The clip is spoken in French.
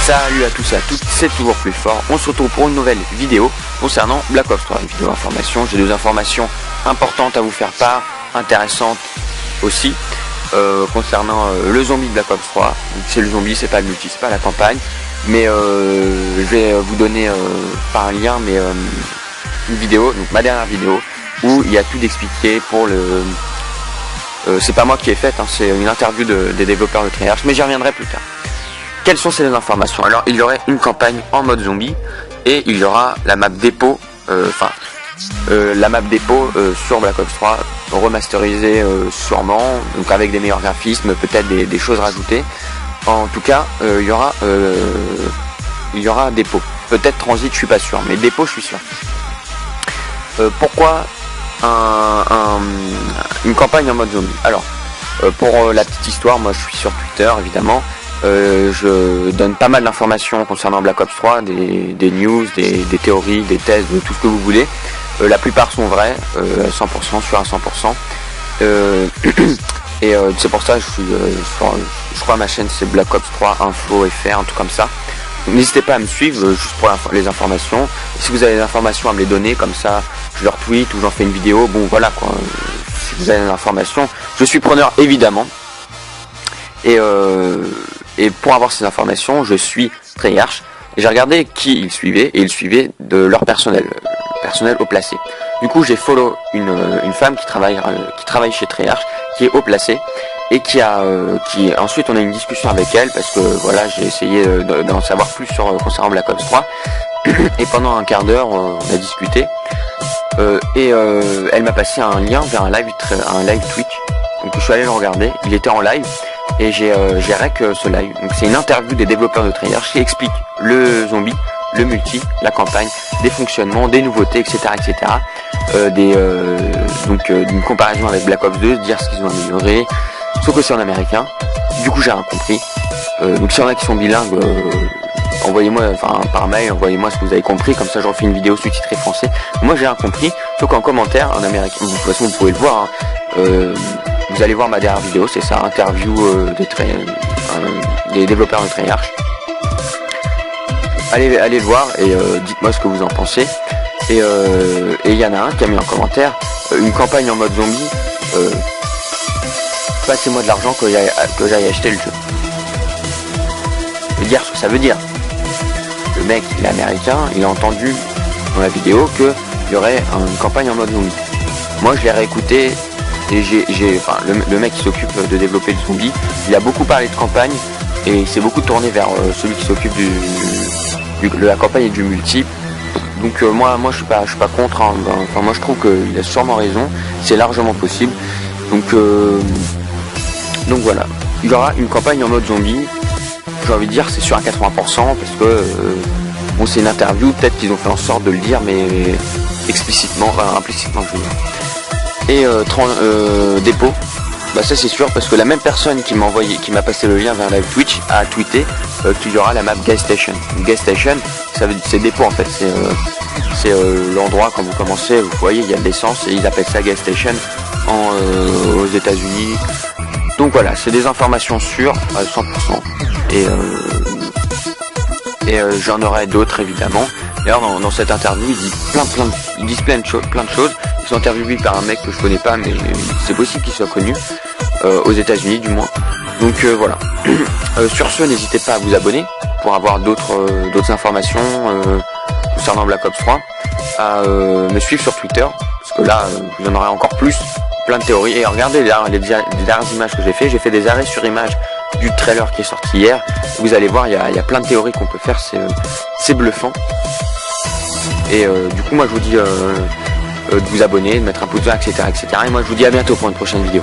Salut à tous et à toutes, c'est toujours plus fort. On se retrouve pour une nouvelle vidéo concernant Black Ops 3, une vidéo information. J'ai deux informations importantes à vous faire part, intéressantes aussi, concernant le zombie de Black Ops 3. C'est le zombie, c'est pas le multi, c'est pas la campagne. Mais je vais vous donner par un lien une vidéo, donc ma dernière vidéo, où il y a tout d'expliqué pour le... c'est pas moi qui ai fait, hein, c'est une interview des développeurs de Treyarch, mais j'y reviendrai plus tard. Quelles sont ces informations? Alors il y aurait une campagne en mode zombie et il y aura la map dépôt, la map dépôt sur Black Ops 3 remasterisée sûrement, donc avec des meilleurs graphismes, peut-être des choses rajoutées. En tout cas, il y aura dépôt. Peut-être transit, je suis pas sûr, mais dépôt, je suis sûr. Pourquoi une campagne en mode zombie? Alors, pour la petite histoire, moi je suis sur Twitter évidemment. Je donne pas mal d'informations concernant Black Ops 3, des news, des théories, des thèses, de tout ce que vous voulez. La plupart sont vraies, 100%, sûr à 100%. Et c'est pour ça que je suis je crois ma chaîne c'est Black Ops 3 Info FR, un truc comme ça. N'hésitez pas à me suivre juste pour les informations. Si vous avez des informations à me les donner, comme ça je leur tweet ou j'en fais une vidéo, bon voilà quoi. Si vous avez des informations, je suis preneur évidemment. Et pour avoir ces informations, je suis Treyarch. Et j'ai regardé qui ils suivaient, et ils suivaient de leur personnel haut placé. Du coup, j'ai follow une femme qui travaille chez Treyarch, qui est haut placée, et ensuite on a une discussion avec elle, parce que voilà, j'ai essayé d'en savoir plus concernant Black Ops 3. Et pendant un quart d'heure, on a discuté. Elle m'a passé un lien vers un live Twitch. Donc je suis allé le regarder, il était en live. Et j'ai rec ce live. Donc c'est une interview des développeurs de Treyarch qui explique le zombie, le multi, la campagne, des fonctionnements, des nouveautés, etc., etc. D'une comparaison avec Black Ops 2, dire ce qu'ils ont amélioré. Sauf que c'est en américain. Du coup j'ai rien compris. Donc s'il y en a qui sont bilingues, envoyez-moi, par mail, envoyez-moi ce que vous avez compris. Comme ça je refais une vidéo sous-titrée français. Moi j'ai rien compris. Sauf qu'en commentaire en américain, de toute façon vous pouvez le voir. Vous allez voir ma dernière vidéo, c'est ça, interview des développeurs de Treyarch. Allez le voir et dites-moi ce que vous en pensez. Et il y en a un qui a mis en commentaire une campagne en mode zombie. Passez-moi de l'argent que j'aille acheter le jeu. Je veux dire ce que ça veut dire. Le mec, il est américain, il a entendu dans la vidéo qu'il y aurait une campagne en mode zombie. Moi, je l'ai réécouté. Et le mec qui s'occupe de développer le zombie, il a beaucoup parlé de campagne et il s'est beaucoup tourné vers celui qui s'occupe de la campagne et du multi. Donc moi je suis pas contre, hein. Moi je trouve qu'il a sûrement raison, c'est largement possible. Donc voilà, il y aura une campagne en mode zombie. J'ai envie de dire c'est sûr à 80% parce que bon, c'est une interview, peut-être qu'ils ont fait en sorte de le dire, mais implicitement je veux dire. Et dépôt, bah ça c'est sûr parce que la même personne qui m'a passé le lien vers live Twitch a tweeté qu'il y aura la map gas station. Une gas station, c'est dépôt en fait, c'est l'endroit quand vous commencez, vous voyez il y a de l'essence et ils appellent ça gas station aux États-Unis. Donc voilà, c'est des informations sûres à 100%. Et j'en aurai d'autres évidemment. D'ailleurs dans cette interview ils disent plein de choses. Ils sont interviewés par un mec que je connais pas, mais c'est possible qu'il soit connu aux États-Unis du moins. Donc voilà. Sur ce, n'hésitez pas à vous abonner pour avoir d'autres informations concernant Black Ops 3, à me suivre sur Twitter parce que là vous en aurez encore plus, plein de théories. Et regardez les dernières images que j'ai fait des arrêts sur images du trailer qui est sorti hier. Vous allez voir, il y a plein de théories qu'on peut faire, c'est bluffant. Et du coup moi je vous dis de vous abonner, de mettre un pouce vert, etc. Et moi je vous dis à bientôt pour une prochaine vidéo.